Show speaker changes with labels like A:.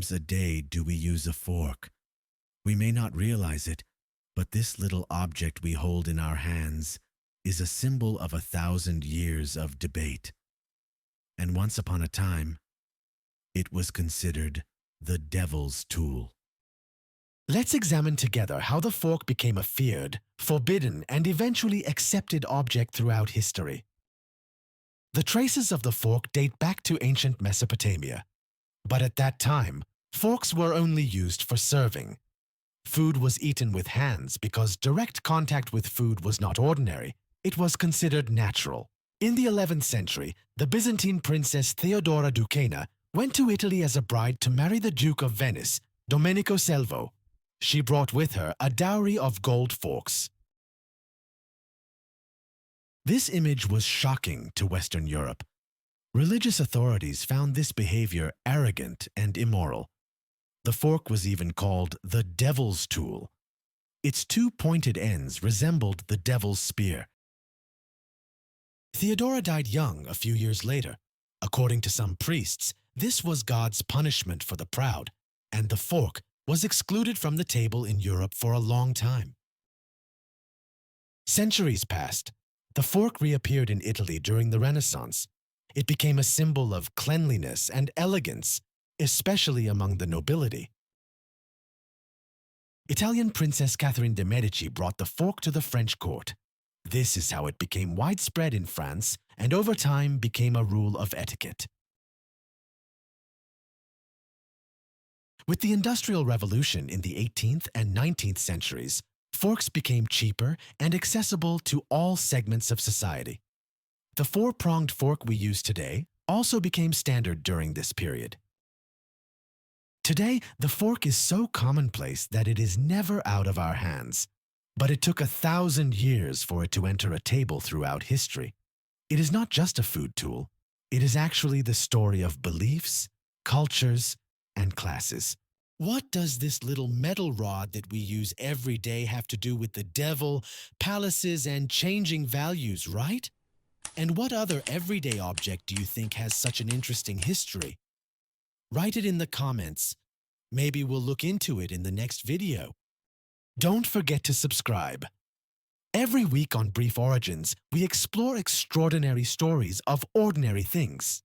A: times a day do we use a fork? We may not realize it, but this little object we hold in our hands is a symbol of 1,000 years of debate. And once upon a time, it was considered the devil's tool.
B: Let's examine together how the fork became a feared, forbidden, and eventually accepted object throughout history. The traces of the fork date back to ancient Mesopotamia. But at that time, forks were only used for serving. Food was eaten with hands because direct contact with food was not ordinary. It was considered natural. In the 11th century, the Byzantine princess Theodora Duquesna went to Italy as a bride to marry the Duke of Venice, Domenico Selvo. She brought with her a dowry of gold forks. This image was shocking to Western Europe. Religious authorities found this behavior arrogant and immoral. The fork was even called the devil's tool. Its two pointed ends resembled the devil's spear. Theodora died young a few years later. According to some priests, this was God's punishment for the proud, and the fork was excluded from the table in Europe for a long time. Centuries passed. The fork reappeared in Italy during the Renaissance. It became a symbol of cleanliness and elegance, especially among the nobility. Italian Princess Catherine de' Medici brought the fork to the French court. This is how it became widespread in France and over time became a rule of etiquette. With the Industrial Revolution in the 18th and 19th centuries, forks became cheaper and accessible to all segments of society. The four-pronged fork we use today also became standard during this period. Today, the fork is so commonplace that it is never out of our hands. But it took 1,000 years for it to enter a table throughout history. It is not just a food tool. It is actually the story of beliefs, cultures, and classes. What does this little metal rod that we use every day have to do with the devil, palaces, and changing values, right? And what other everyday object do you think has such an interesting history? Write it in the comments. Maybe we'll look into it in the next video. Don't forget to subscribe. Every week on Brief Origins, we explore extraordinary stories of ordinary things.